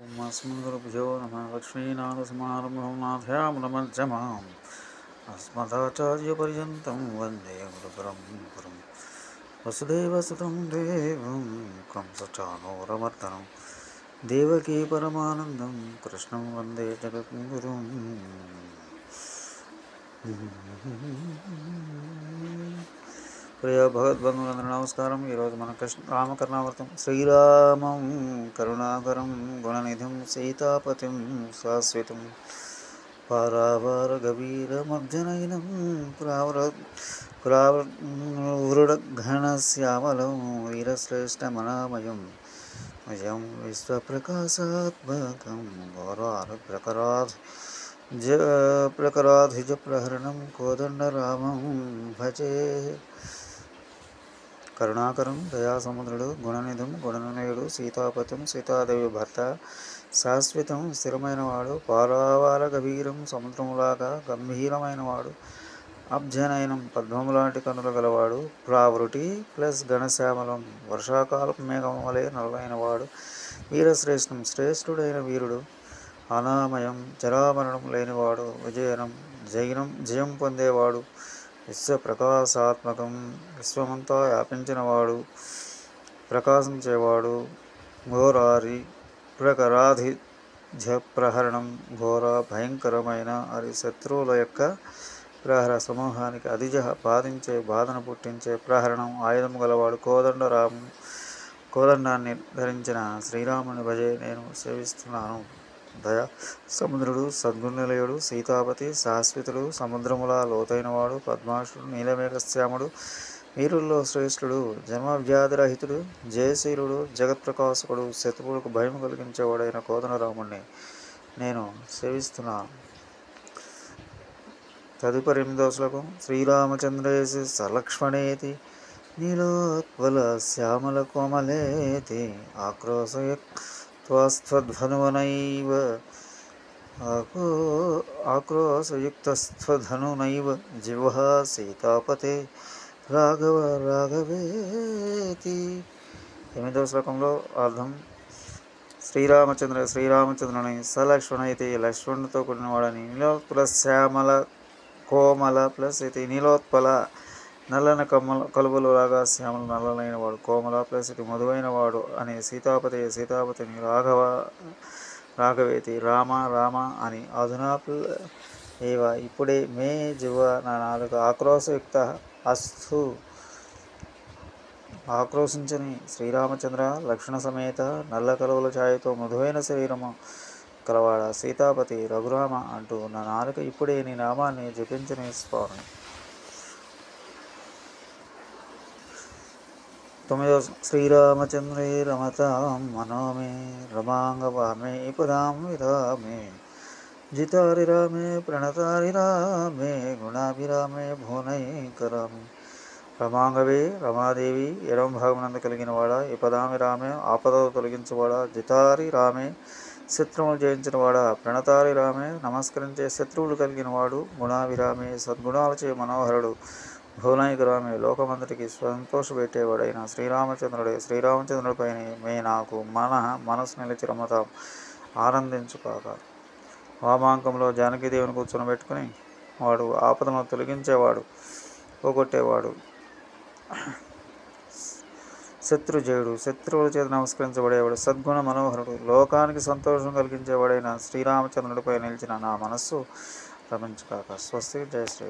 अस्मद्गुरुभ्यो नमः। लक्ष्मीनाथसमारम्भं नाथयामुनमध्यमाम् अस्मदाचार्यपर्यन्तं वन्दे गुरुपरम्परं। वसुदेवसुतं देवं कंसचाणूरमर्दनं देवकी परमानन्दं कृष्णं वन्दे जगद्गुरुम्। ప్రియ భగవద్బంధువులందరూ నమస్కారం. ఈరోజు మన రామకర్ణావృతం. శ్రీరామం కరుణాకరం గుణనిధిం సీతాపతిం శాశ్వతం పారావారగవీరమర్జనైనం పురావృడఘనశ్యామలం వీరశ్రేష్టమనామయం అయం విశ్వప్రకాశాత్మకం ప్రకరాధిజ కోదండరామం భజే. కరుణాకరం దయాసముద్రుడు గుణనిధం గుణనయుడు సీతాపతిం సీతాదేవి భర్త శాశ్వతం స్థిరమైన వాడు పారావార గభీరం సముద్రములాగా గంభీరమైన వాడు అబ్జనయనం పద్మములాంటి కనులు గలవాడు ప్రావృటి ప్లస్ ఘనశ్యామలం వర్షాకాలపు మేఘం వలె నల్లైన వాడు వీరశ్రేష్టం శ్రేష్ఠుడైన వీరుడు అనామయం జరామరణం లేనివాడు జయం పొందేవాడు విశ్వప్రకాశాత్మకం విశ్వమంతా వ్యాపించినవాడు ప్రకాశించేవాడు ఘోరారి ప్రకరాధిజ ప్రహరణం ఘోర భయంకరమైన అది శత్రువుల యొక్క ప్రహర సమూహానికి అధిజ బాధించే బాధను పుట్టించే ప్రహరణం ఆయుధం గలవాడు కోదండాన్ని ధరించిన శ్రీరాముని భజే నేను సేవిస్తున్నాను. దయా సముద్రుడు సద్గుణనిలయుడు సీతాపతి శాశ్వతుడు సముద్రముల లోతైనవాడు పద్మాషుడు నీలమేఘశ్యాముడు వీరుల్లో శ్రేష్ఠుడు జన్మవ్యాధిరహితుడు జయశీలుడు జగత్ప్రకాశకుడు శత్రువులకు భయం కలిగించేవాడైన కోదండరాముణ్ణి నేను సేవిస్తున్నాను. తదుపరి 8వ శ్లోకం. శ్రీరామచంద్రేసి సలక్ష్మణేతి నీలోత్పల శ్యామల కోమలేతి ఆక్రోశయుక్తస్త్వధనునైవ జిహ్వః సీతాపతే రాఘవ రాఘవేతి. 8వ శ్లోకంలో అర్థం. శ్రీరామచంద్రుని సలక్ష్మణైతి లక్ష్మణుడితో కూడినవాడని నీలోత్పల శ్యామల కోమల ప్లస్ ఇది నీలోత్పల నల్లని కలువలులాగా శ్యామల నల్లలైన వాడు కోమల ప్లస్ ఇది మధువైన వాడు అని సీతాపతిని రాఘవేతి రామ రామ అని అధునా ఏవ ఇప్పుడే మే జివ నా నాలుక ఆక్రోశయుక్త అస్తు ఆక్రోశించని శ్రీరామచంద్ర లక్ష్మణ సమేత నల్ల కలువల ఛాయతో మధువైన శరీరము కలవాడ సీతాపతి రఘురామ అంటూ నా నాలుక ఇప్పుడే నీ నామాన్ని జపించని స్వామి. 9వ శ్రీరామచంద్రే రమతాం మనోమే రమాంగవామే పదాం విరామే జితారి రామే ప్రణతారి రామే గుణాభిరామే భువనైకరామే. రమాంగవే రమాదేవి ఎడమ భాగమునందు కలిగిన వాడా ఈ పదామి రామే ఆపదలు తొలగించువాడా జితారి రామే శత్రువులు జయించినవాడా ప్రణతారి రామే నమస్కరించే శత్రువులు కలిగినవాడు గుణాభిరామే సద్గుణాలచే మనోహరుడు భువనైకరామే లోకమంతటికి సంతోషపెట్టేవాడైన శ్రీరామచంద్రుడిపైన మే నాకు మనసు నిలిచి రమతాం ఆనందించుకాక. వామాంకంలో జానకీదేవిని కూర్చొని వాడు ఆపదను తొలగించేవాడు పోగొట్టేవాడు శత్రుజయుడు శత్రువుల చేత నమస్కరించబడేవాడు సద్గుణ మనోహరుడు లోకానికి సంతోషం కలిగించేవాడైన శ్రీరామచంద్రుడిపై నిలిచిన నా మనస్సు రమించుకాక. స్వస్తి. జయ శ్రీ